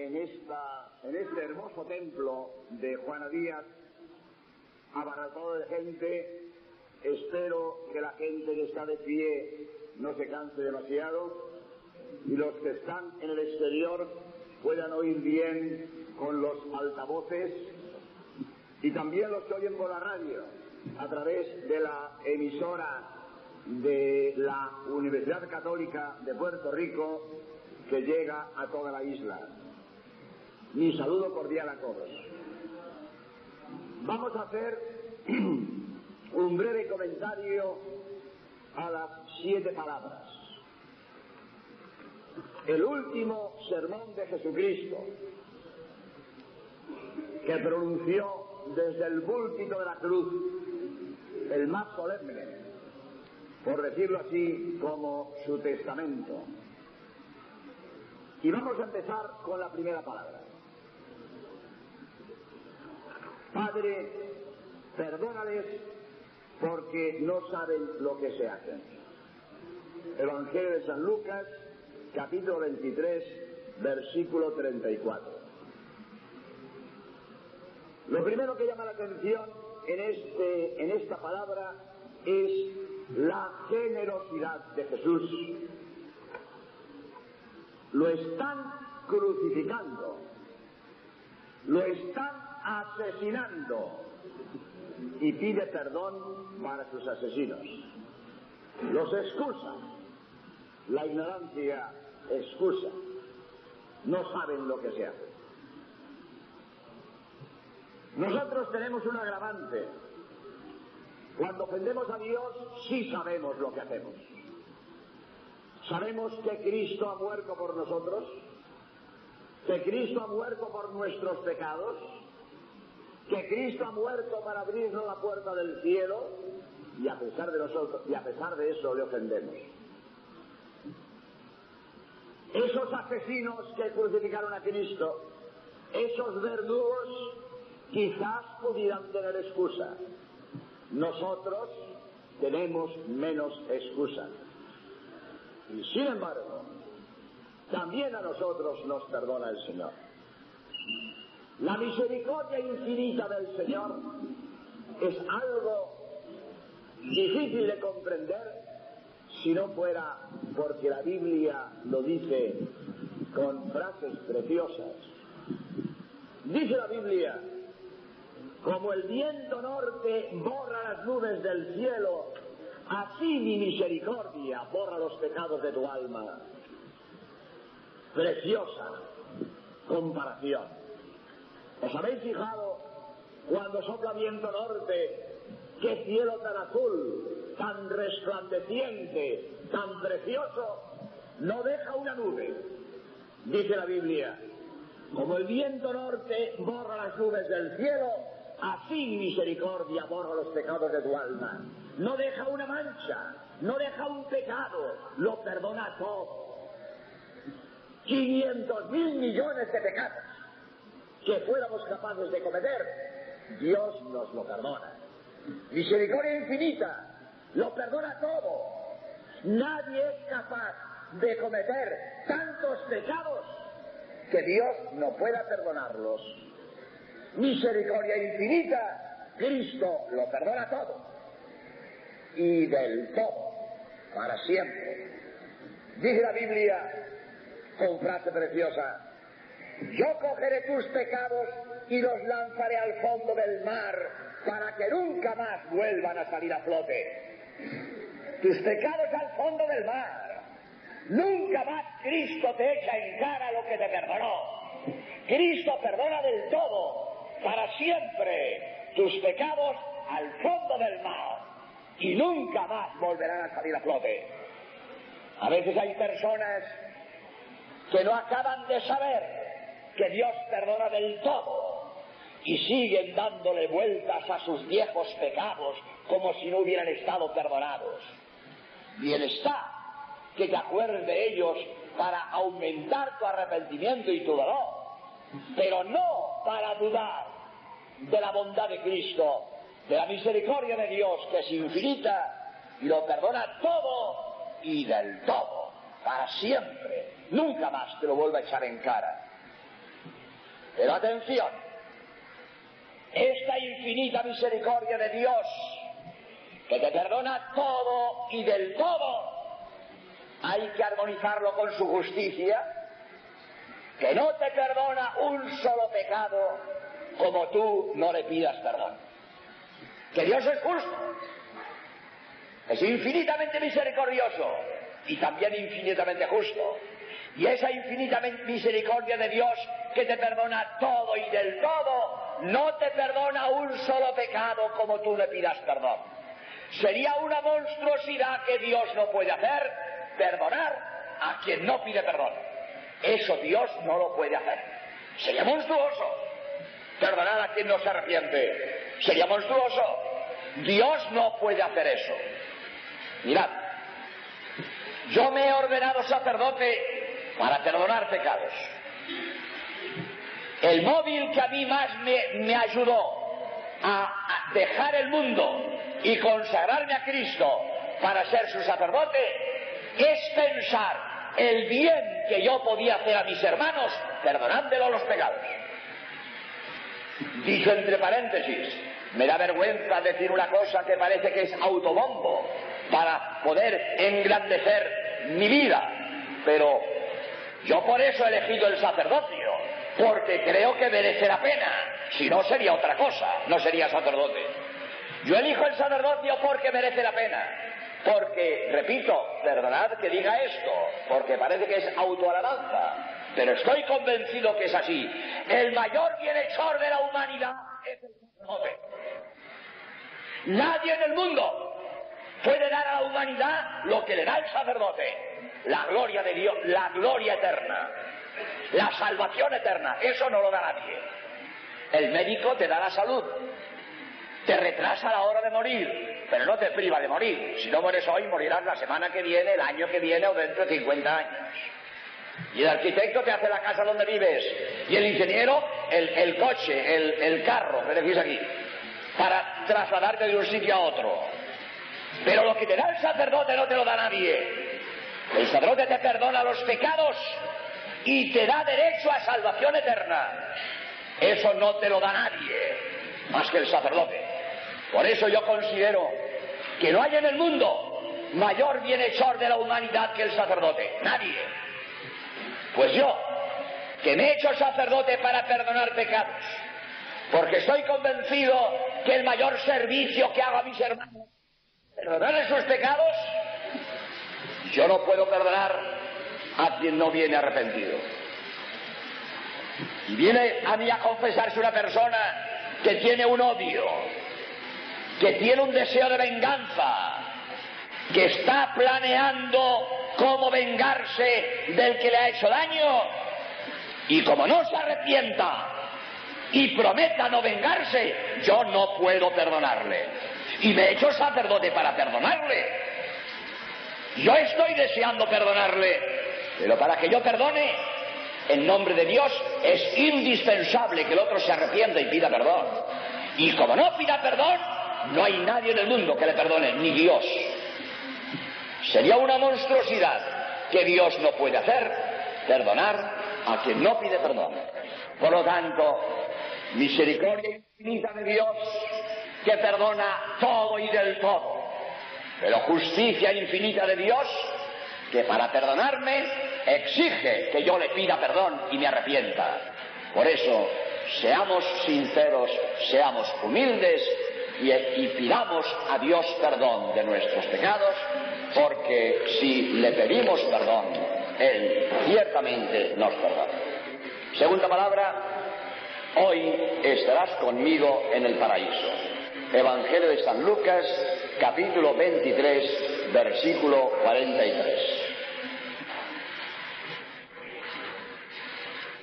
en este hermoso templo de Juana Díaz, abarrotado de gente. Espero que la gente que está de pie no se canse demasiado y los que están en el exterior puedan oír bien con los altavoces, y también los que oyen por la radio a través de la emisora de la Universidad Católica de Puerto Rico, que llega a toda la isla. Mi saludo cordial a todos. Vamos a hacer un breve comentario a las 7 palabras. El último sermón de Jesucristo, que pronunció desde el púlpito de la cruz, el más solemne, por decirlo así, como su testamento. Y vamos a empezar con la primera palabra. Padre, perdónales porque no saben lo que se hacen. Evangelio de San Lucas, capítulo 23, versículo 34. Lo primero que llama la atención en esta palabra es la generosidad de Jesús. Lo están crucificando, lo están asesinando, y pide perdón para sus asesinos. Los excusa, la ignorancia excusa, no saben lo que se hace. Nosotros tenemos un agravante. Cuando ofendemos a Dios, sí sabemos lo que hacemos. Sabemos que Cristo ha muerto por nosotros, que Cristo ha muerto por nuestros pecados, que Cristo ha muerto para abrirnos la puerta del cielo, y a pesar de eso le ofendemos. Esos asesinos que crucificaron a Cristo, esos verdugos, quizás pudieran tener excusa. Nosotros tenemos menos excusa. Y sin embargo, también a nosotros nos perdona el Señor. La misericordia infinita del Señor es algo difícil de comprender si no fuera porque la Biblia lo dice con frases preciosas. Dice la Biblia: como el viento norte borra las nubes del cielo, así mi misericordia borra los pecados de tu alma. Preciosa comparación. ¿Os habéis fijado cuando sopla viento norte, qué cielo tan azul, tan resplandeciente, tan precioso? No deja una nube. Dice la Biblia: como el viento norte borra las nubes del cielo, así misericordia borra los pecados de tu alma. No deja una mancha, no deja un pecado, lo perdona todo. 500.000 millones de pecados que fuéramos capaces de cometer, Dios nos lo perdona. Misericordia infinita, lo perdona todo. Nadie es capaz de cometer tantos pecados que Dios no pueda perdonarlos. Misericordia infinita, Cristo lo perdona todo, y del todo, para siempre. Dice la Biblia con frase preciosa: yo cogeré tus pecados y los lanzaré al fondo del mar para que nunca más vuelvan a salir a flote. Tus pecados al fondo del mar. Nunca más Cristo te echa en cara lo que te perdonó. Cristo perdona del todo, para siempre, tus pecados al fondo del mar, y nunca más volverán a salir a flote. A veces hay personas que no acaban de saber que Dios perdona del todo y siguen dándole vueltas a sus viejos pecados como si no hubieran estado perdonados. Bien está que te acuerdes de ellos para aumentar tu arrepentimiento y tu dolor, pero no para dudar de la bondad de Cristo, de la misericordia de Dios, que es infinita y lo perdona todo y del todo, para siempre. Nunca más te lo vuelva a echar en cara. Pero atención, esta infinita misericordia de Dios, que te perdona todo y del todo, hay que armonizarlo con su justicia, que no te perdona un solo pecado como tú no le pidas perdón. Que Dios es justo, es infinitamente misericordioso y también infinitamente justo. Y esa infinita misericordia de Dios que te perdona todo y del todo, no te perdona un solo pecado como tú le pidas perdón. Sería una monstruosidad que Dios no puede hacer, perdonar a quien no pide perdón. Eso Dios no lo puede hacer. Sería monstruoso perdonar a quien no se arrepiente. Sería monstruoso. Dios no puede hacer eso. Mirad, yo me he ordenado sacerdote para perdonar pecados. El móvil que a mí más me ayudó a dejar el mundo y consagrarme a Cristo para ser su sacerdote es pensar el bien que yo podía hacer a mis hermanos perdonándoles los pecados. Dicho entre paréntesis, me da vergüenza decir una cosa que parece que es autobombo para poder engrandecer mi vida, pero yo por eso he elegido el sacerdocio, porque creo que merece la pena. Si no, sería otra cosa, no sería sacerdote. Yo elijo el sacerdocio porque merece la pena. Porque, repito, perdonad que diga esto, porque parece que es autoalabanza, pero estoy convencido que es así. El mayor bienhechor de la humanidad es el sacerdote. Nadie en el mundo puede dar a la humanidad lo que le da el sacerdote. La gloria de Dios, la gloria eterna, la salvación eterna, eso no lo da nadie. El médico te da la salud, te retrasa la hora de morir, pero no te priva de morir. Si no mueres hoy, morirás la semana que viene, el año que viene o dentro de 50 años. Y el arquitecto te hace la casa donde vives, y el ingeniero el coche, el carro, que decís aquí, para trasladarte de un sitio a otro. Pero lo que te da el sacerdote no te lo da nadie. El sacerdote te perdona los pecados y te da derecho a salvación eterna. Eso no te lo da nadie, más que el sacerdote. Por eso yo considero que no hay en el mundo mayor bienhechor de la humanidad que el sacerdote. Nadie. Pues yo, que me he hecho sacerdote para perdonar pecados, porque estoy convencido que el mayor servicio que hago a mis hermanos es perdonarles sus pecados. Yo no puedo perdonar a quien no viene arrepentido. Y viene a mí a confesarse una persona que tiene un odio, que tiene un deseo de venganza, que está planeando cómo vengarse del que le ha hecho daño, y como no se arrepienta y prometa no vengarse, yo no puedo perdonarle. Y me he hecho sacerdote para perdonarle. Yo estoy deseando perdonarle, pero para que yo perdone, en nombre de Dios, es indispensable que el otro se arrepienta y pida perdón. Y como no pida perdón, no hay nadie en el mundo que le perdone, ni Dios. Sería una monstruosidad que Dios no puede hacer, perdonar a quien no pide perdón. Por lo tanto, misericordia infinita de Dios que perdona todo y del todo. Pero justicia infinita de Dios que para perdonarme exige que yo le pida perdón y me arrepienta. Por eso, seamos sinceros, seamos humildes y pidamos a Dios perdón de nuestros pecados, porque si le pedimos perdón, Él ciertamente nos perdona. Segunda palabra, hoy estarás conmigo en el paraíso. Evangelio de San Lucas, capítulo 23, versículo 43.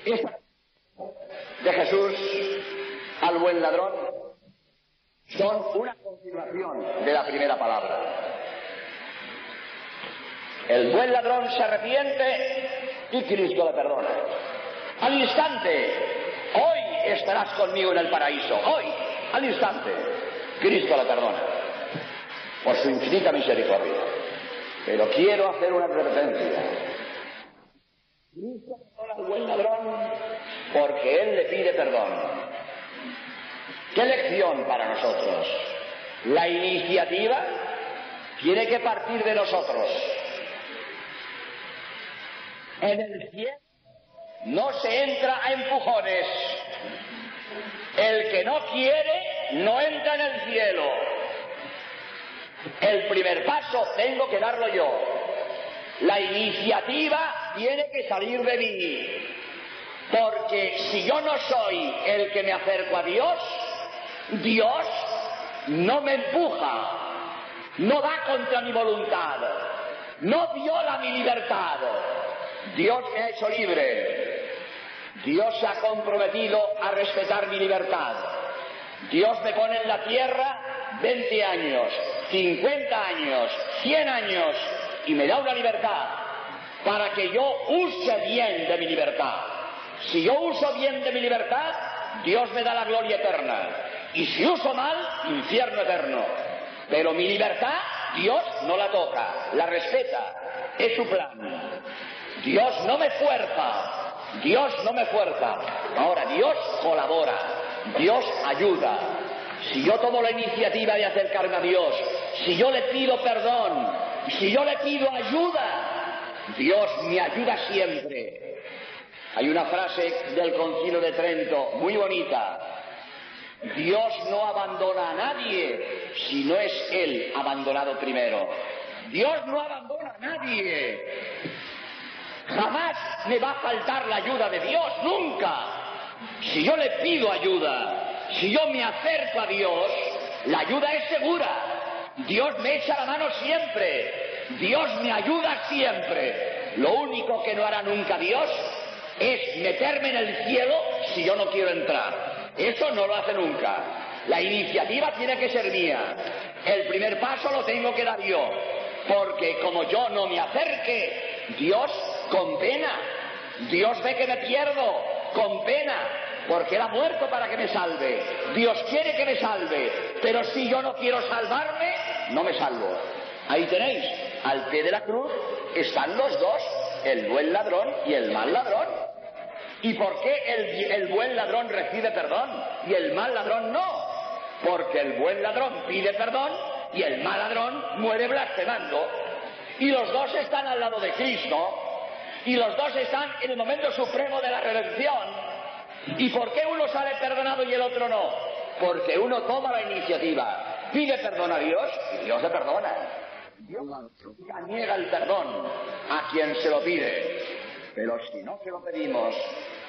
Esta de Jesús al buen ladrón son una continuación de la primera palabra. El buen ladrón se arrepiente y Cristo le perdona. Al instante, hoy estarás conmigo en el paraíso. Hoy, al instante, Cristo le perdona por su infinita misericordia. Pero quiero hacer una advertencia. Cristo perdona al buen ladrón porque Él le pide perdón. ¿Qué lección para nosotros? La iniciativa tiene que partir de nosotros. En el cielo no se entra a empujones. El que no quiere no entra en el cielo. El primer paso tengo que darlo yo. La iniciativa tiene que salir de mí. Porque si yo no soy el que me acerco a Dios, Dios no me empuja, no va contra mi voluntad, no viola mi libertad. Dios me ha hecho libre. Dios se ha comprometido a respetar mi libertad. Dios me pone en la tierra 20 años, 50 años, 100 años y me da una libertad para que yo use bien de mi libertad. Si yo uso bien de mi libertad, Dios me da la gloria eterna. Y si uso mal, infierno eterno. Pero mi libertad, Dios no la toca, la respeta. Es su plan. Dios no me fuerza. Dios no me fuerza. Ahora, Dios colabora. Dios ayuda. Si yo tomo la iniciativa de acercarme a Dios, si yo le pido perdón, si yo le pido ayuda, Dios me ayuda siempre. Hay una frase del Concilio de Trento muy bonita. Dios no abandona a nadie si no es Él abandonado primero. Dios no abandona a nadie. Jamás me va a faltar la ayuda de Dios, nunca. Si yo le pido ayuda, si yo me acerco a Dios, la ayuda es segura. Dios me echa la mano siempre. Dios me ayuda siempre. Lo único que no hará nunca Dios es meterme en el cielo si yo no quiero entrar. Eso no lo hace nunca. La iniciativa tiene que ser mía. El primer paso lo tengo que dar yo. Porque como yo no me acerque, Dios con pena. Dios ve que me pierdo con pena. Porque Él ha muerto para que me salve. Dios quiere que me salve. Pero si yo no quiero salvarme, no me salvo. Ahí tenéis, al pie de la cruz están los dos, el buen ladrón y el mal ladrón. ¿Y por qué el buen ladrón recibe perdón y el mal ladrón no? Porque el buen ladrón pide perdón y el mal ladrón muere blasfemando. Y los dos están al lado de Cristo y los dos están en el momento supremo de la redención. ¿Y por qué uno sale perdonado y el otro no? Porque uno toma la iniciativa, pide perdón a Dios y Dios le perdona. Dios nunca niega el perdón a quien se lo pide. Pero si no se lo pedimos,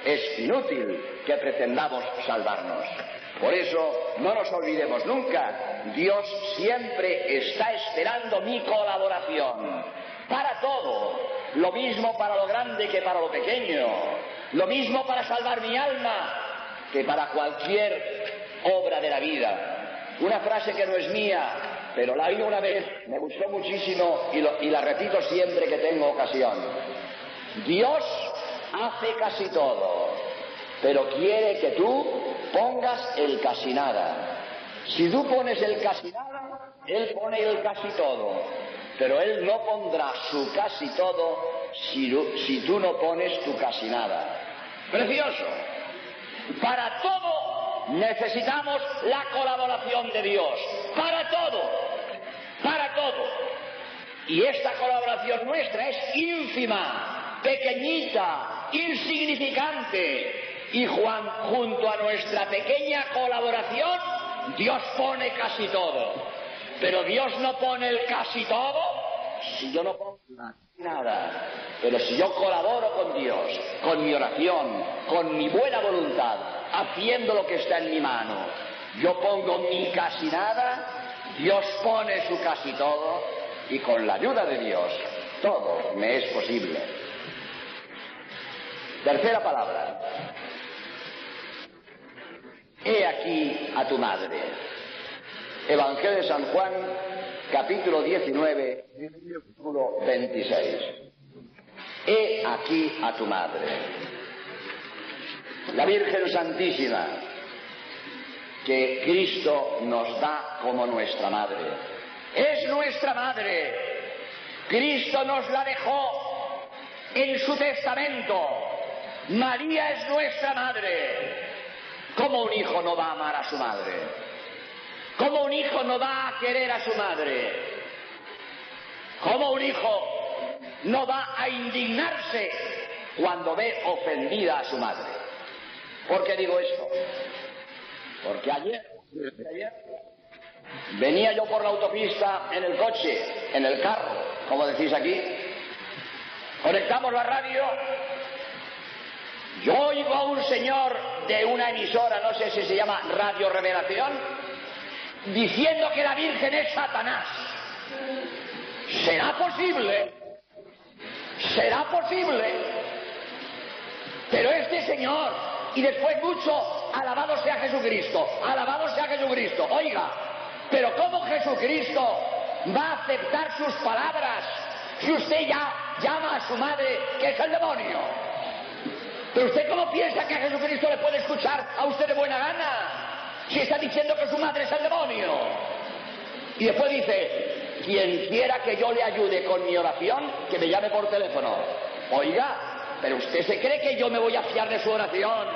es inútil que pretendamos salvarnos. Por eso, no nos olvidemos nunca, Dios siempre está esperando mi colaboración. Para todo, lo mismo para lo grande que para lo pequeño, lo mismo para salvar mi alma que para cualquier obra de la vida. Una frase que no es mía, pero la oí una vez, me gustó muchísimo y la repito siempre que tengo ocasión. Dios hace casi todo, pero quiere que tú pongas el casi nada. Si tú pones el casi nada, Él pone el casi todo, pero Él no pondrá su casi todo si tú no pones tu casi nada. Precioso. Para todo necesitamos la colaboración de Dios. Para todo. Para todo. Y esta colaboración nuestra es ínfima, pequeñita, insignificante. Y junto a nuestra pequeña colaboración, Dios pone casi todo. Pero Dios no pone el casi todo si yo no pongo nada. Pero si yo colaboro con Dios, con mi oración, con mi buena voluntad, haciendo lo que está en mi mano, yo pongo mi casi nada, Dios pone su casi todo, y con la ayuda de Dios todo me es posible. Tercera palabra. He aquí a tu madre. Evangelio de San Juan, capítulo 19, versículo 26. He aquí a tu madre. La Virgen Santísima, que Cristo nos da como nuestra madre. Es nuestra madre. Cristo nos la dejó en su testamento. María es nuestra madre. ¿Cómo un hijo no va a amar a su madre? ¿Cómo un hijo no va a querer a su madre? ¿Cómo un hijo no va a indignarse cuando ve ofendida a su madre? ¿Por qué digo esto? Porque ayer venía yo por la autopista en el coche, en el carro, como decís aquí, conectamos la radio, yo oigo a un señor de una emisora, no sé si se llama Radio Revelación, diciendo que la Virgen es Satanás. ¿Será posible? ¿Será posible? Pero este señor, y después mucho, alabado sea Jesucristo, alabado sea Jesucristo. Oiga, pero ¿cómo Jesucristo va a aceptar sus palabras si usted ya llama a su madre que es el demonio? ¿Pero usted cómo piensa que a Jesucristo le puede escuchar a usted de buena gana si está diciendo que su madre es el demonio? Y después dice, quien quiera que yo le ayude con mi oración, que me llame por teléfono. Oiga, pero usted se cree que yo me voy a fiar de su oración.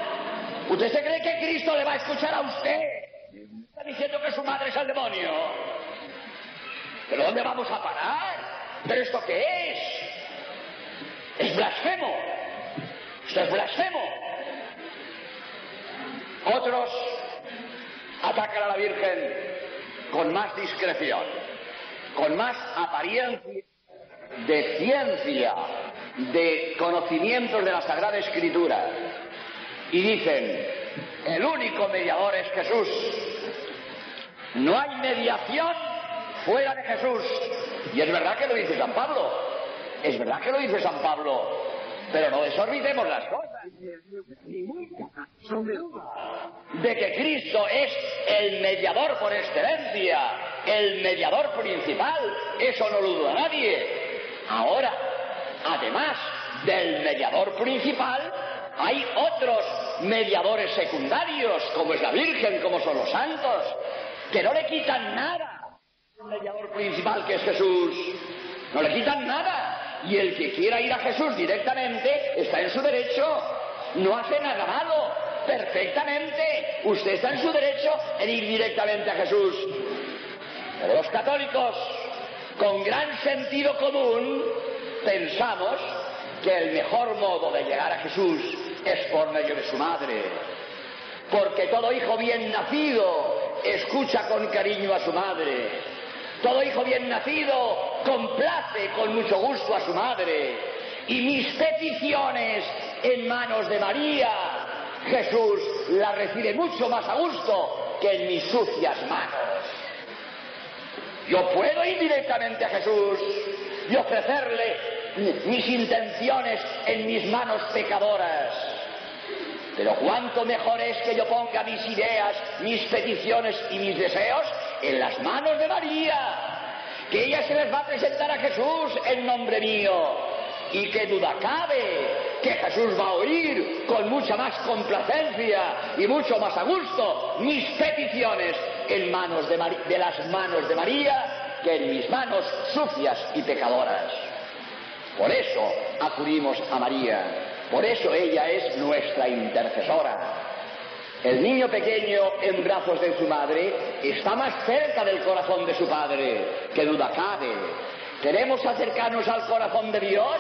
¿Usted se cree que Cristo le va a escuchar a usted? Está diciendo que su madre es el demonio. ¿Pero dónde vamos a parar? ¿Pero esto qué es? Es blasfemo. Esto es blasfemo. Otros atacan a la Virgen con más discreción, con más apariencia de ciencia, de conocimientos de la Sagrada Escritura, y dicen, el único mediador es Jesús. No hay mediación fuera de Jesús. Y es verdad que lo dice San Pablo. Es verdad que lo dice San Pablo. Pero no desorbitemos las cosas. De que Cristo es el mediador por excelencia, el mediador principal, eso no lo duda nadie. Ahora, además del mediador principal, hay otros mediadores secundarios, como es la Virgen, como son los santos, que no le quitan nada al mediador principal, que es Jesús. No le quitan nada. Y el que quiera ir a Jesús directamente está en su derecho. No hace nada malo. Perfectamente. Usted está en su derecho en ir directamente a Jesús. Pero los católicos, con gran sentido común, pensamos que el mejor modo de llegar a Jesús es por medio de su madre. Porque todo hijo bien nacido escucha con cariño a su madre. Todo hijo bien nacido complace con mucho gusto a su madre. Y mis peticiones en manos de María, Jesús las recibe mucho más a gusto que en mis sucias manos. Yo puedo ir directamente a Jesús y ofrecerle mis intenciones en mis manos pecadoras. Pero cuánto mejor es que yo ponga mis ideas, mis peticiones y mis deseos en las manos de María, que ella se les va a presentar a Jesús en nombre mío. Y qué duda cabe que Jesús va a oír con mucha más complacencia y mucho más a gusto mis peticiones en manos de las manos de María que en mis manos sucias y pecadoras. Por eso acudimos a María, por eso ella es nuestra intercesora. El niño pequeño en brazos de su madre está más cerca del corazón de su padre, que duda cabe. ¿Queremos acercarnos al corazón de Dios?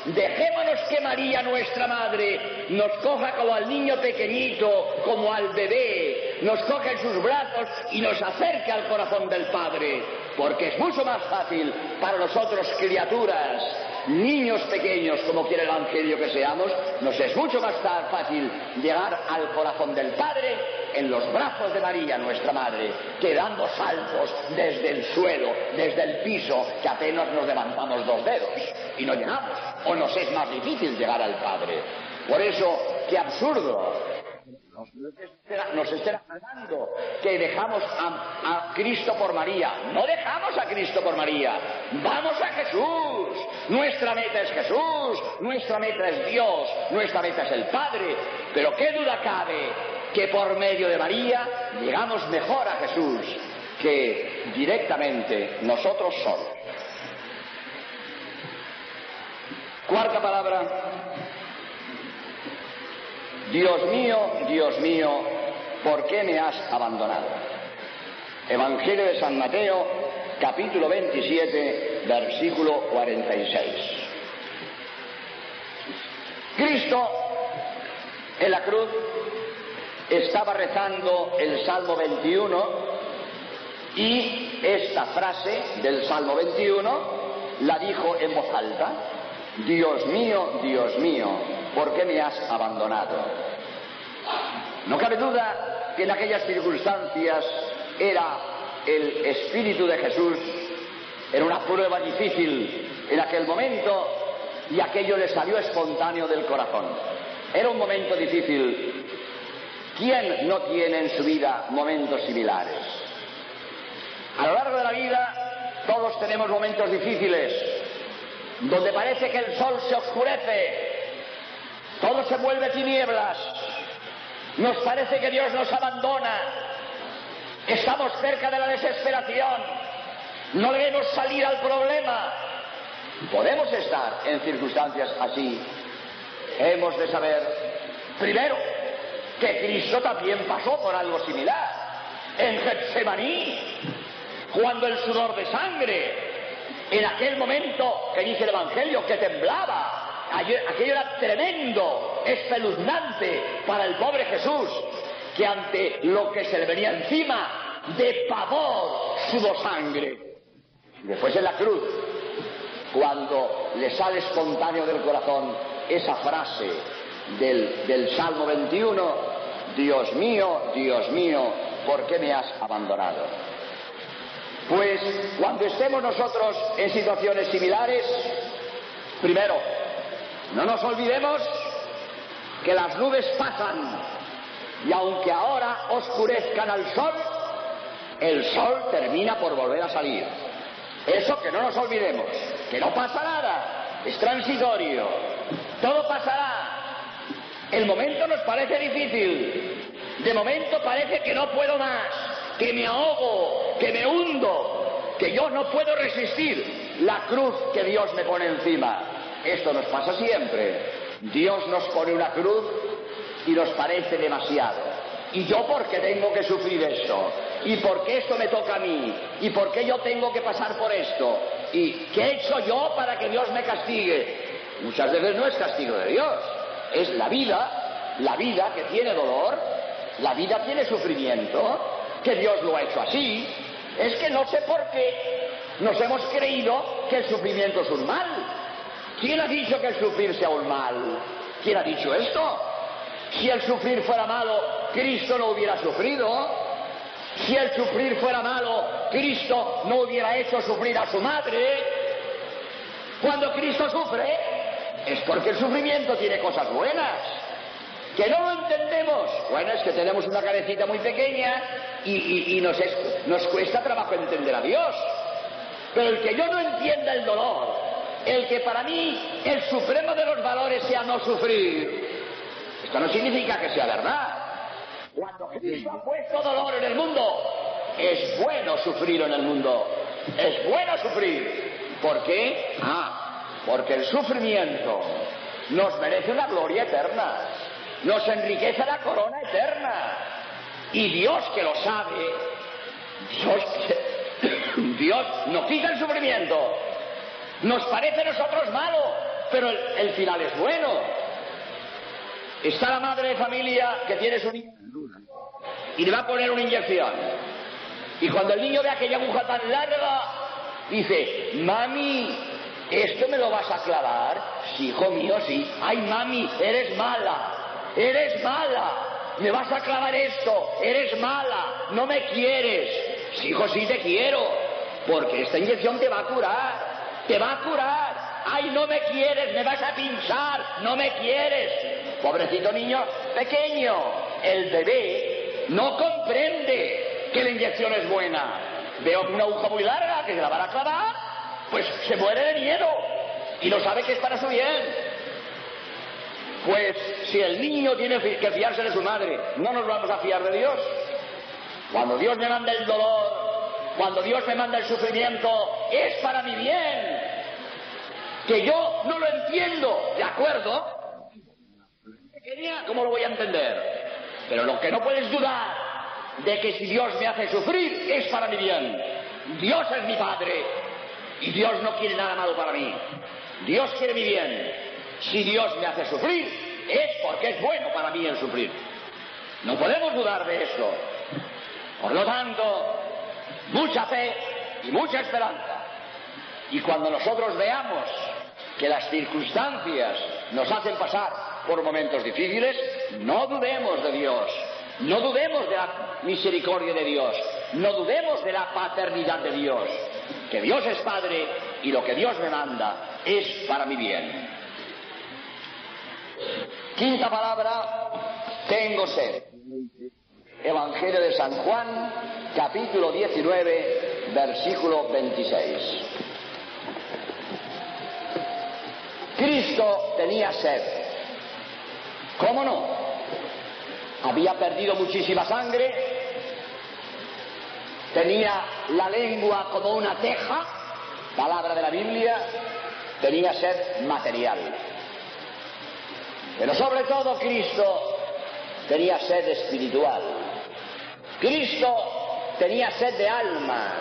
Dejémonos que María, nuestra madre, nos coja como al niño pequeñito, como al bebé, nos coja en sus brazos y nos acerque al corazón del Padre, porque es mucho más fácil para nosotros, criaturas, niños pequeños, como quiere el Evangelio que seamos, nos es mucho más fácil llegar al corazón del Padre en los brazos de María, nuestra Madre, que dando saltos desde el suelo, desde el piso, que apenas nos levantamos 2 dedos y no llegamos, o nos es más difícil llegar al Padre. Por eso, qué absurdo. Nos está hablando que dejamos a Cristo por María. No dejamos a Cristo por María. Vamos a Jesús. Nuestra meta es Jesús. Nuestra meta es Dios. Nuestra meta es el Padre. Pero qué duda cabe que por medio de María llegamos mejor a Jesús que directamente nosotros solos. Cuarta palabra. Dios mío, ¿por qué me has abandonado? Evangelio de San Mateo, capítulo 27, versículo 46. Cristo en la cruz estaba rezando el Salmo 21 y esta frase del Salmo 21 la dijo en voz alta: Dios mío, ¿por qué me has abandonado? No cabe duda que en aquellas circunstancias era el Espíritu de Jesús, era una prueba difícil en aquel momento y aquello le salió espontáneo del corazón. Era un momento difícil. ¿Quién no tiene en su vida momentos similares? A lo largo de la vida todos tenemos momentos difíciles, donde parece que el sol se oscurece, todo se vuelve tinieblas, nos parece que Dios nos abandona, estamos cerca de la desesperación, no le vemos salir al problema. Podemos estar en circunstancias así. Hemos de saber, primero, que Cristo también pasó por algo similar. En Getsemaní, cuando el sudor de sangre, en aquel momento que dice el Evangelio, que temblaba, aquello era tremendo, espeluznante para el pobre Jesús, que ante lo que se le venía encima, de pavor, sudó sangre. Después en la cruz, cuando le sale espontáneo del corazón esa frase del Salmo 21, Dios mío, ¿por qué me has abandonado? Pues cuando estemos nosotros en situaciones similares, primero, no nos olvidemos que las nubes pasan y aunque ahora oscurezcan al sol, el sol termina por volver a salir. Eso que no nos olvidemos, que no pasa nada, es transitorio, todo pasará. El momento nos parece difícil, de momento parece que no puedo más, que me ahogo, que me hundo, que yo no puedo resistir la cruz que Dios me pone encima. Esto nos pasa siempre. Dios nos pone una cruz y nos parece demasiado. ¿Y yo por qué tengo que sufrir esto? ¿Y por qué esto me toca a mí? ¿Y por qué yo tengo que pasar por esto? ¿Y qué he hecho yo para que Dios me castigue? Muchas veces no es castigo de Dios, es la vida que tiene dolor, la vida tiene sufrimiento, que Dios lo ha hecho así. Es que no sé por qué nos hemos creído que el sufrimiento es un mal. ¿Quién ha dicho que el sufrir sea un mal? ¿Quién ha dicho esto? Si el sufrir fuera malo, Cristo no hubiera sufrido. Si el sufrir fuera malo, Cristo no hubiera hecho sufrir a su madre. Cuando Cristo sufre, es porque el sufrimiento tiene cosas buenas. Que no lo entendemos. Bueno, es que tenemos una cabecita muy pequeña y nos cuesta trabajo entender a Dios. Pero el que yo no entienda el dolor, el que para mí el supremo de los valores sea no sufrir, esto no significa que sea verdad. Cuando Cristo ha puesto dolor en el mundo, es bueno sufrir en el mundo. Es bueno sufrir. ¿Por qué? Porque el sufrimiento nos merece una gloria eterna. Nos enriquece la corona eterna. Y Dios, que lo sabe, Dios no quita el sufrimiento. Nos parece a nosotros malo, pero el final es bueno. Está la madre de familia que tiene su niño y le va a poner una inyección. Y cuando el niño ve aquella aguja tan larga, dice: mami, ¿esto me lo vas a clavar? Sí, hijo mío, sí. Ay, mami, eres mala, me vas a clavar esto, eres mala, no me quieres. Sí, hijo, sí te quiero, porque esta inyección te va a curar. Ay, no me quieres, me vas a pinchar, no me quieres. Pobrecito niño pequeño, el bebé no comprende que la inyección es buena. Veo una aguja muy larga que se la van a clavar, pues se muere de miedo y no sabe que es para su bien. Pues si el niño tiene que fiarse de su madre, ¿no nos vamos a fiar de Dios? Cuando Dios me manda el dolor, cuando Dios me manda el sufrimiento, es para mi bien. Que yo no lo entiendo, ¿de acuerdo? Genial, ¿cómo lo voy a entender? Pero lo que no puedes dudar de que si Dios me hace sufrir es para mi bien. Dios es mi Padre y Dios no quiere nada malo para mí. Dios quiere mi bien. Si Dios me hace sufrir es porque es bueno para mí el sufrir. No podemos dudar de esto. Por lo tanto, mucha fe y mucha esperanza. Y cuando nosotros veamos que las circunstancias nos hacen pasar por momentos difíciles, no dudemos de Dios, no dudemos de la misericordia de Dios, no dudemos de la paternidad de Dios, que Dios es Padre y lo que Dios me manda es para mi bien. Quinta palabra, tengo sed. Evangelio de San Juan, capítulo 19, versículo 26. Cristo tenía sed. ¿Cómo no? Había perdido muchísima sangre, tenía la lengua como una teja, palabra de la Biblia, tenía sed material. Pero sobre todo Cristo tenía sed espiritual. Cristo tenía sed de almas.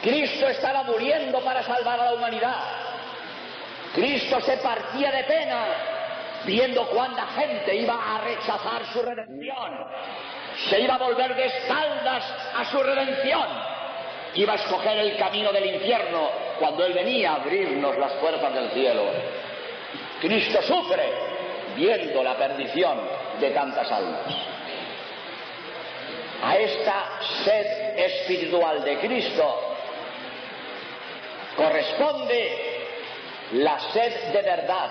Cristo estaba muriendo para salvar a la humanidad. Cristo se partía de pena viendo cuánta gente iba a rechazar su redención. Se iba a volver de espaldas a su redención. Iba a escoger el camino del infierno cuando Él venía a abrirnos las puertas del cielo. Cristo sufre viendo la perdición de tantas almas. A esta sed espiritual de Cristo corresponde la sed de verdad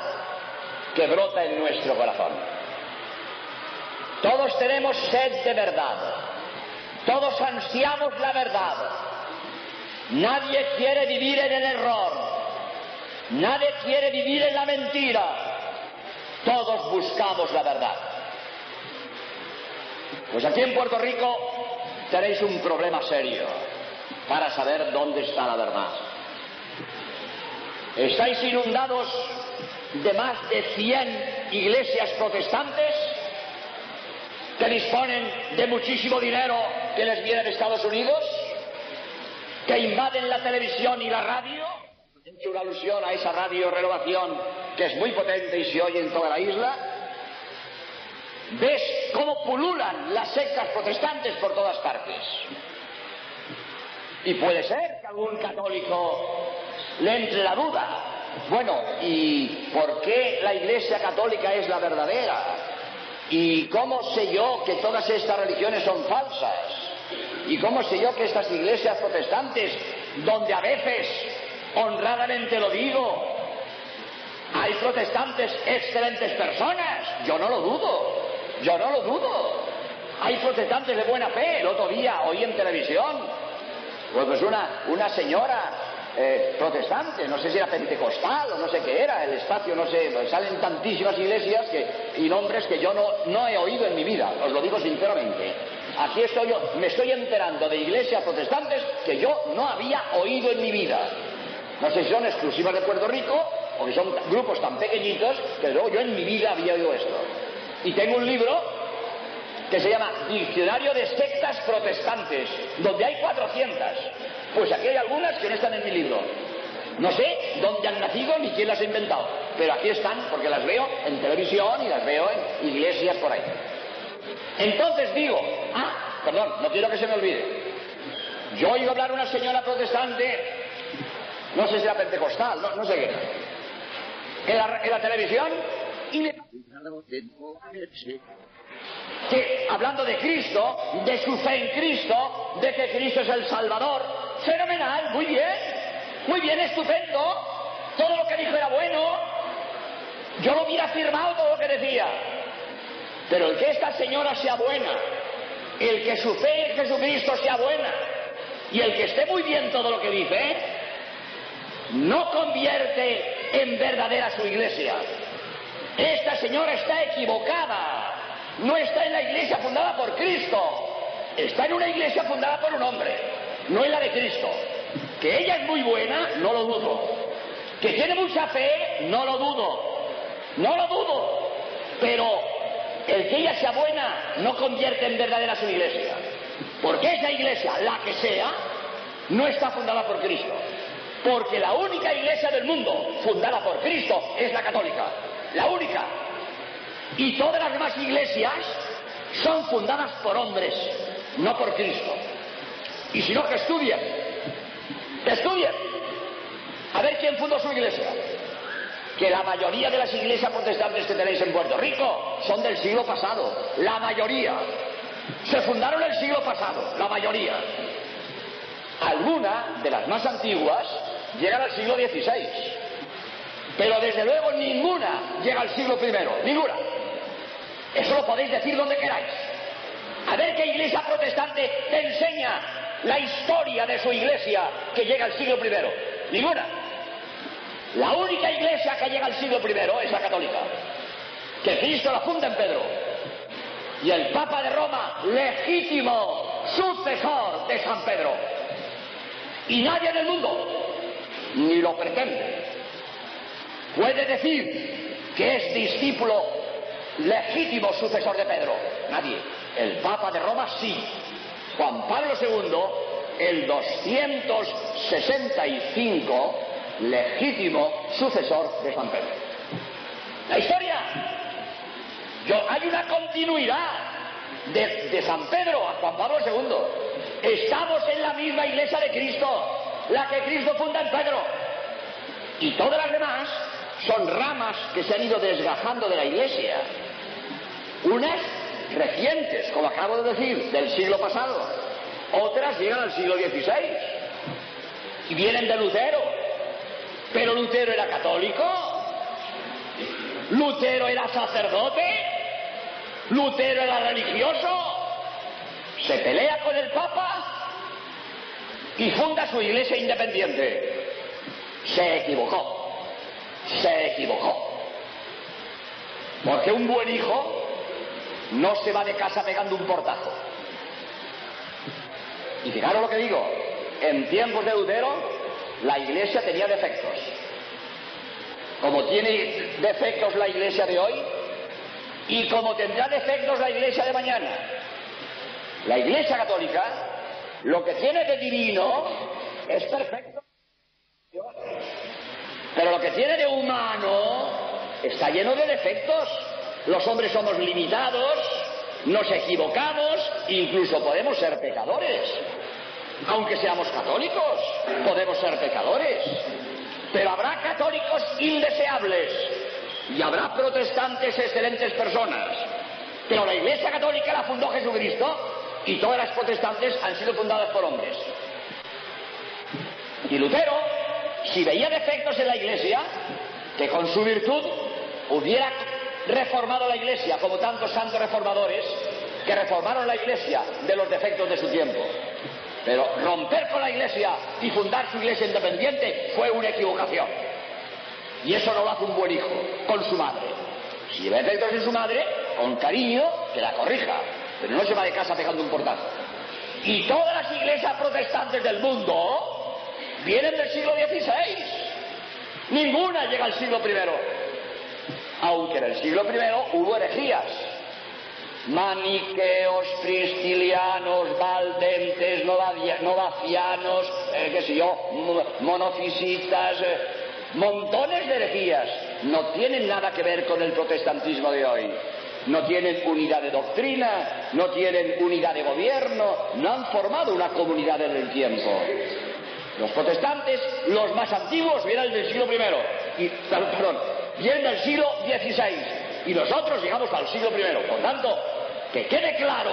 que brota en nuestro corazón. Todos tenemos sed de verdad, todos ansiamos la verdad. Nadie quiere vivir en el error, nadie quiere vivir en la mentira, todos buscamos la verdad. Pues aquí en Puerto Rico tenéis un problema serio para saber dónde está la verdad. Estáis inundados de más de 100 iglesias protestantes que disponen de muchísimo dinero que les viene de Estados Unidos, que invaden la televisión y la radio. He hecho una alusión a esa radio Renovación, que es muy potente y se oye en toda la isla. Ves cómo pululan las sectas protestantes por todas partes. Y puede ser que algún católico le entre la duda. Bueno, ¿y por qué la Iglesia Católica es la verdadera? ¿Y cómo sé yo que todas estas religiones son falsas? ¿Y cómo sé yo que estas iglesias protestantes, donde a veces, honradamente lo digo, hay protestantes excelentes personas? Yo no lo dudo, yo no lo dudo. Hay protestantes de buena fe. El otro día oí en televisión, pues una señora protestante, no sé si era pentecostal o no sé qué era, el espacio, no sé, salen tantísimas iglesias y nombres que yo no he oído en mi vida, os lo digo sinceramente. Aquí estoy yo, me estoy enterando de iglesias protestantes que yo no había oído en mi vida. No sé si son exclusivas de Puerto Rico o que son grupos tan pequeñitos que luego yo en mi vida había oído esto. Y tengo un libro que se llama Diccionario de Sectas Protestantes, donde hay 400. Pues aquí hay algunas que no están en mi libro. No sé dónde han nacido ni quién las ha inventado, pero aquí están porque las veo en televisión y las veo en iglesias por ahí. Entonces digo, perdón, no quiero que se me olvide. Yo oigo hablar a una señora protestante, no sé si era pentecostal, no sé qué, en la televisión, y me... que hablando de Cristo, de su fe en Cristo, de que Cristo es el Salvador, fenomenal, muy bien, estupendo, todo lo que dijo era bueno, yo lo hubiera afirmado todo lo que decía, pero el que esta señora sea buena, el que su fe en Jesucristo sea buena, y el que esté muy bien todo lo que dice, no convierte en verdadera su iglesia. Esta señora está equivocada. No está en la iglesia fundada por Cristo, está en una iglesia fundada por un hombre, no en la de Cristo. Que ella es muy buena, no lo dudo. Que tiene mucha fe, no lo dudo. Pero el que ella sea buena no convierte en verdadera su iglesia. Porque esa iglesia, la que sea, no está fundada por Cristo. Porque la única iglesia del mundo fundada por Cristo es la católica. La única. Y todas las demás iglesias son fundadas por hombres, no por Cristo. Y si no, que estudien. Que estudien. A ver quién fundó su iglesia. Que la mayoría de las iglesias protestantes que tenéis en Puerto Rico son del siglo pasado. La mayoría. Se fundaron el siglo pasado. La mayoría. Algunas de las más antiguas llegan al siglo XVI. Pero desde luego ninguna llega al siglo I. Ninguna. Eso lo podéis decir donde queráis. A ver qué iglesia protestante te enseña la historia de su iglesia que llega al siglo I. Ninguna. La única iglesia que llega al siglo I es la católica. Que Cristo la funda en Pedro. Y el Papa de Roma, legítimo sucesor de San Pedro. Y nadie en el mundo, ni lo pretende, puede decir que es discípulo legítimo sucesor de Pedro. Nadie. El Papa de Roma sí. Juan Pablo II, el 265, legítimo sucesor de San Pedro. La historia. Hay una continuidad de San Pedro a Juan Pablo II. Estamos en la misma iglesia de Cristo, la que Cristo funda en Pedro. Y todas las demás son ramas que se han ido desgajando de la iglesia. Unas recientes, como acabo de decir, del siglo pasado. Otras llegan al siglo XVI. Y vienen de Lutero. Pero Lutero era católico. Lutero era sacerdote. Lutero era religioso. Se pelea con el Papa y funda su iglesia independiente. Se equivocó. Se equivocó. Porque un buen hijo no se va de casa pegando un portazo. Y fijaros lo que digo. En tiempos de Lutero, la iglesia tenía defectos. Como tiene defectos la iglesia de hoy, y como tendrá defectos la iglesia de mañana. La iglesia católica, lo que tiene de divino es perfecto. Pero lo que tiene de humano está lleno de defectos. Los hombres somos limitados, nos equivocamos, incluso podemos ser pecadores. Aunque seamos católicos, podemos ser pecadores. Pero habrá católicos indeseables y habrá protestantes excelentes personas. Pero la iglesia católica la fundó Jesucristo y todas las protestantes han sido fundadas por hombres. Y Lutero, si veía defectos en la iglesia, que con su virtud hubiera reformado la iglesia, como tantos santos reformadores que reformaron la iglesia de los defectos de su tiempo. Pero romper con la iglesia y fundar su iglesia independiente fue una equivocación. Y eso no lo hace un buen hijo con su madre. Si ve defectos en su madre, con cariño, que la corrija. Pero no se va de casa pegando un portazo. Y todas las iglesias protestantes del mundo vienen del siglo XVI. Ninguna llega al siglo I. Aunque en el siglo I hubo herejías. Maniqueos, priscilianos, valdentes, novacianos, qué sé yo, monofisitas, montones de herejías. No tienen nada que ver con el protestantismo de hoy. No tienen unidad de doctrina, no tienen unidad de gobierno, no han formado una comunidad en el tiempo. Los protestantes, los más antiguos, vienen del siglo I, vienen del siglo XVI, y nosotros llegamos al siglo I. Por tanto, que quede claro,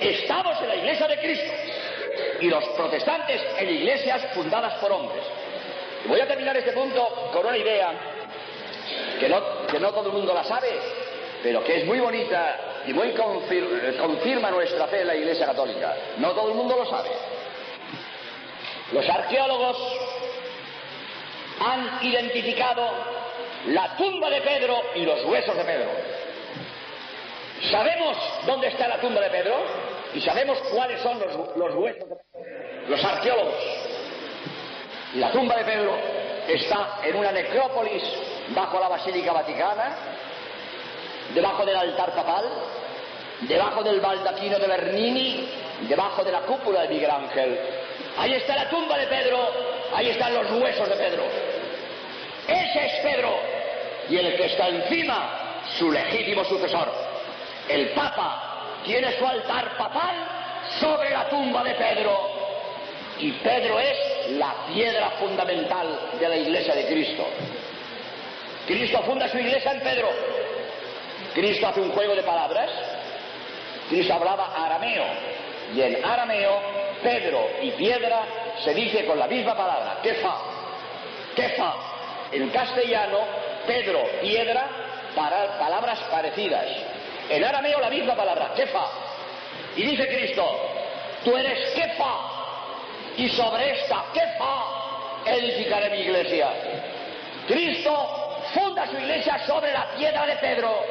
estamos en la iglesia de Cristo, y los protestantes en iglesias fundadas por hombres. Y voy a terminar este punto con una idea que no todo el mundo la sabe, pero que es muy bonita y muy confirma nuestra fe en la Iglesia Católica. No todo el mundo lo sabe. Los arqueólogos han identificado la tumba de Pedro y los huesos de Pedro. Sabemos dónde está la tumba de Pedro y sabemos cuáles son los huesos de Pedro. Los arqueólogos. Y la tumba de Pedro está en una necrópolis bajo la Basílica Vaticana, debajo del altar papal, debajo del baldaquino de Bernini, debajo de la cúpula de Miguel Ángel. Ahí está la tumba de Pedro, ahí están los huesos de Pedro. Ese es Pedro, y el que está encima, su legítimo sucesor. El Papa tiene su altar papal sobre la tumba de Pedro, y Pedro es la piedra fundamental de la Iglesia de Cristo. Cristo funda su Iglesia en Pedro. Cristo hace un juego de palabras. Cristo hablaba arameo, y en arameo Pedro y piedra se dice con la misma palabra, kefa, kefa. En castellano, Pedro, piedra, palabras parecidas. En arameo la misma palabra, kefa. Y dice Cristo, tú eres kefa, y sobre esta kefa edificaré mi iglesia. Cristo funda su iglesia sobre la piedra de Pedro.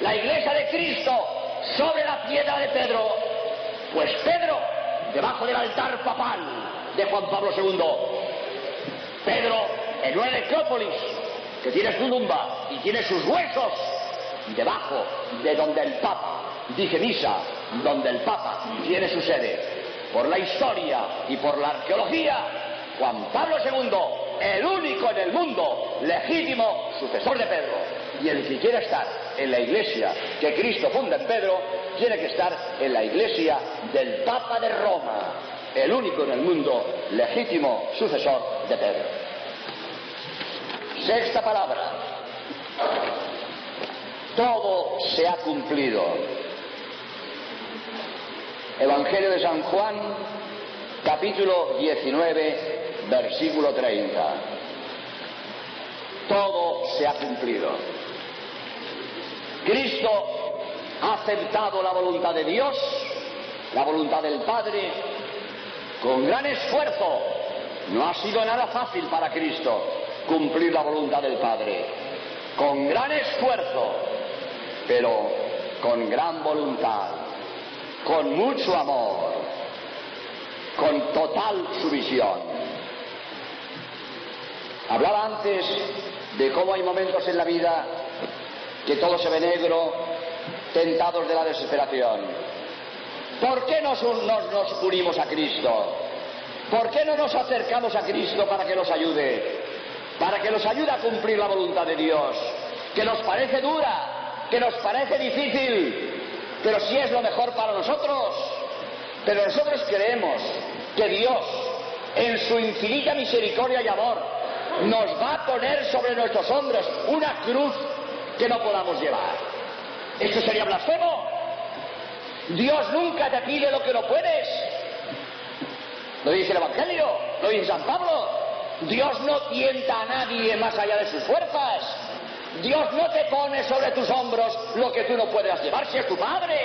La iglesia de Cristo sobre la piedra de Pedro. Pues Pedro, debajo del altar papal de Juan Pablo II. Pedro, en una necrópolis que tiene su tumba y tiene sus huesos debajo de donde el Papa dice misa, donde el Papa tiene su sede. Por la historia y por la arqueología, Juan Pablo II, el único en el mundo legítimo sucesor de Pedro, y el que quiera estar en la iglesia que Cristo funda en Pedro, tiene que estar en la iglesia del Papa de Roma, el único en el mundo legítimo sucesor de Pedro. Sexta palabra. Todo se ha cumplido. Evangelio de San Juan, capítulo 19, versículo 30. Todo se ha cumplido. Cristo ha aceptado la voluntad de Dios, la voluntad del Padre, con gran esfuerzo. No ha sido nada fácil para Cristo cumplir la voluntad del Padre. Con gran esfuerzo, pero con gran voluntad, con mucho amor, con total sumisión. Hablaba antes de cómo hay momentos en la vida que todo se ve negro, tentados de la desesperación. ¿Por qué nos unimos a Cristo? ¿Por qué no nos acercamos a Cristo para que nos ayude? Para que nos ayude a cumplir la voluntad de Dios, que nos parece dura, que nos parece difícil, pero sí es lo mejor para nosotros. Pero nosotros creemos que Dios, en su infinita misericordia y amor, nos va a poner sobre nuestros hombros una cruz que no podamos llevar. Esto sería blasfemo. Dios nunca te pide lo que no puedes. Lo dice el Evangelio, lo dice San Pablo. Dios no tienta a nadie más allá de sus fuerzas. Dios no te pone sobre tus hombros lo que tú no puedas llevar, si es tu Padre.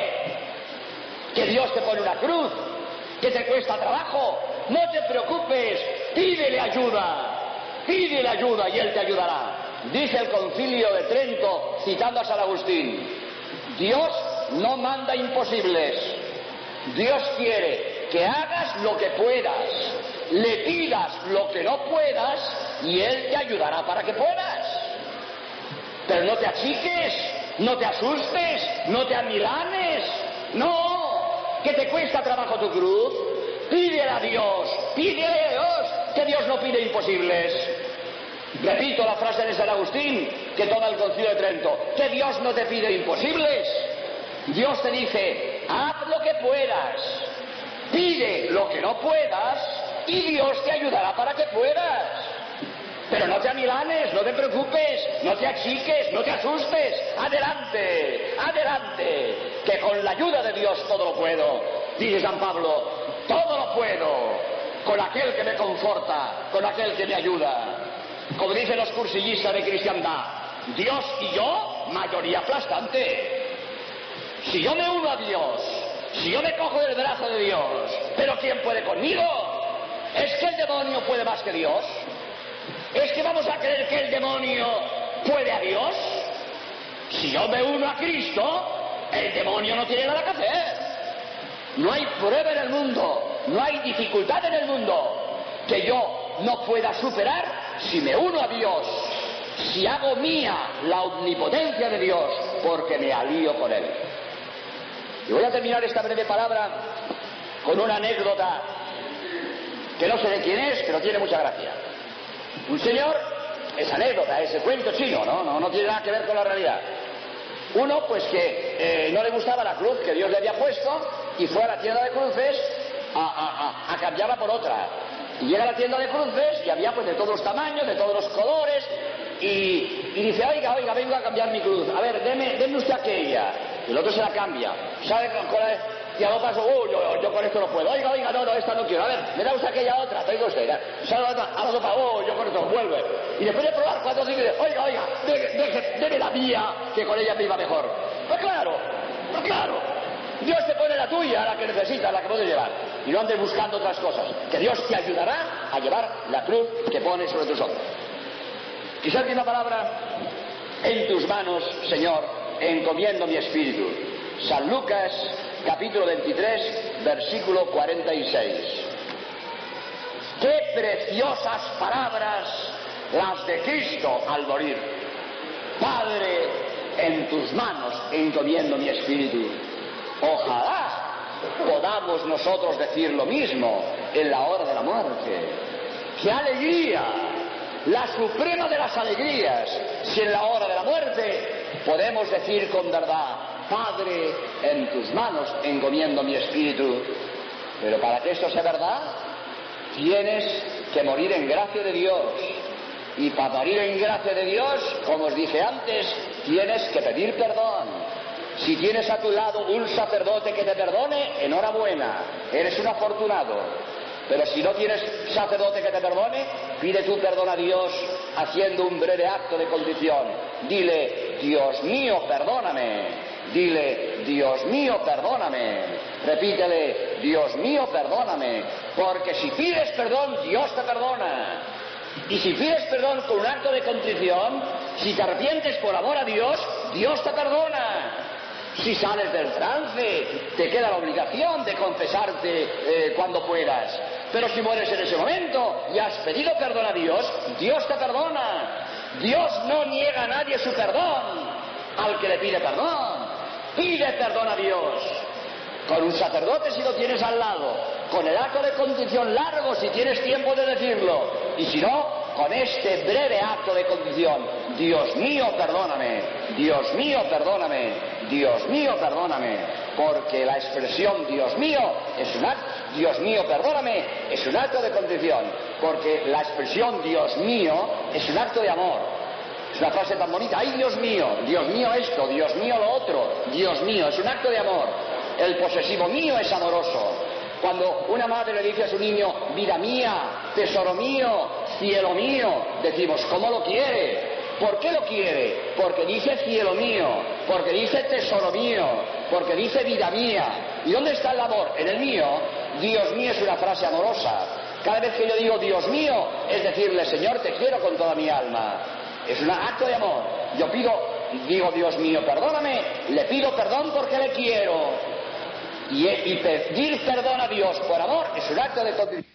Que Dios te pone una cruz que te cuesta trabajo. No te preocupes, pídele ayuda y Él te ayudará. Dice el Concilio de Trento, citando a San Agustín, Dios no manda imposibles. Dios quiere que hagas lo que puedas, le pidas lo que no puedas y Él te ayudará para que puedas. Pero no te achiques, no te asustes, no te amilanes. No, que te cuesta trabajo tu cruz. Pídele a Dios, que Dios no pide imposibles. Repito la frase de San Agustín que toma el Concilio de Trento, que Dios no te pide imposibles. Dios te dice, haz lo que puedas, pide lo que no puedas y Dios te ayudará para que puedas. Pero no te amilanes, no te preocupes, no te achiques, no te asustes. Adelante, adelante, que con la ayuda de Dios todo lo puedo. Dice San Pablo, todo lo puedo con aquel que me conforta, con aquel que me ayuda. Como dicen los cursillistas de cristiandad, Dios y yo, mayoría aplastante. Si yo me uno a Dios, si yo me cojo del brazo de Dios, ¿pero quién puede conmigo? ¿Es que el demonio puede más que Dios? ¿Es que vamos a creer que el demonio puede a Dios? Si yo me uno a Cristo, el demonio no tiene nada que hacer. No hay prueba en el mundo, no hay dificultad en el mundo que yo no pueda superar si me uno a Dios. si hago mía la omnipotencia de Dios, porque me alío con Él. Y voy a terminar esta breve palabra con una anécdota que no sé de quién es, pero tiene mucha gracia. Un señor, es anécdota, es el cuento chino, no tiene nada que ver con la realidad. Uno, pues que no le gustaba la cruz que Dios le había puesto y fue a la tienda de cruces a cambiarla por otra. Y llega a la tienda de cruces y había pues de todos los tamaños, de todos los colores, y dice, oiga, vengo a cambiar mi cruz. A ver, deme usted aquella. Y el otro se la cambia. ¿Sabe con la... Y a lo paso, yo con esto no puedo. Oiga, no, esta no quiero. A ver, me da usted aquella otra, traiga usted. ¿Sabe otra? A lo paso, yo con esto no vuelve. Y después de probar 4 o 5, dice, oiga, deme la mía, que con ella me iba mejor. Pues claro. Dios te pone la tuya, la que necesitas, la que puedes llevar. Y no andes buscando otras cosas. Que Dios te ayudará a llevar la cruz que pones sobre tus hombros. Quizá última palabra, en tus manos, Señor, encomiendo mi espíritu. San Lucas, capítulo 23, versículo 46. Qué preciosas palabras las de Cristo al morir. Padre, en tus manos encomiendo mi espíritu. Ojalá podamos nosotros decir lo mismo en la hora de la muerte. ¡Qué alegría! La suprema de las alegrías, si en la hora de la muerte podemos decir con verdad, Padre, en tus manos encomiendo mi espíritu. Pero para que esto sea verdad, tienes que morir en gracia de Dios. Y para morir en gracia de Dios, como os dije antes, tienes que pedir perdón. Si tienes a tu lado un sacerdote que te perdone, enhorabuena, eres un afortunado. Pero si no tienes sacerdote que te perdone, pide tú perdón a Dios haciendo un breve acto de contrición. Dile, Dios mío, perdóname. Dile, Dios mío, perdóname. Repítele, Dios mío, perdóname. Porque si pides perdón, Dios te perdona. Y si pides perdón con un acto de contrición, si te arrepientes por amor a Dios, Dios te perdona. Si sales del trance, te queda la obligación de confesarte cuando puedas. Pero si mueres en ese momento y has pedido perdón a Dios, Dios te perdona. Dios no niega a nadie su perdón al que le pide perdón. Pide perdón a Dios. Con un sacerdote si lo tienes al lado, con el acto de contrición largo si tienes tiempo de decirlo, y si no, con este breve acto de contrición, Dios mío, perdóname, Dios mío, perdóname, Dios mío, perdóname, porque la expresión Dios mío es un acto, Dios mío, perdóname, es un acto de contrición, porque la expresión Dios mío es un acto de amor. Es una frase tan bonita, ¡ay Dios mío esto, Dios mío lo otro, Dios mío, es un acto de amor. El posesivo mío es amoroso. Cuando una madre le dice a su niño, vida mía, tesoro mío, cielo mío, decimos, ¿cómo lo quiere? ¿Por qué lo quiere? Porque dice cielo mío, porque dice tesoro mío, porque dice vida mía. ¿Y dónde está el amor? En el mío. Dios mío es una frase amorosa. Cada vez que yo digo Dios mío, es decirle, Señor, te quiero con toda mi alma. Es un acto de amor. Yo digo Dios mío, perdóname, le pido perdón porque le quiero. Y pedir perdón a Dios por amor es un acto de contrición.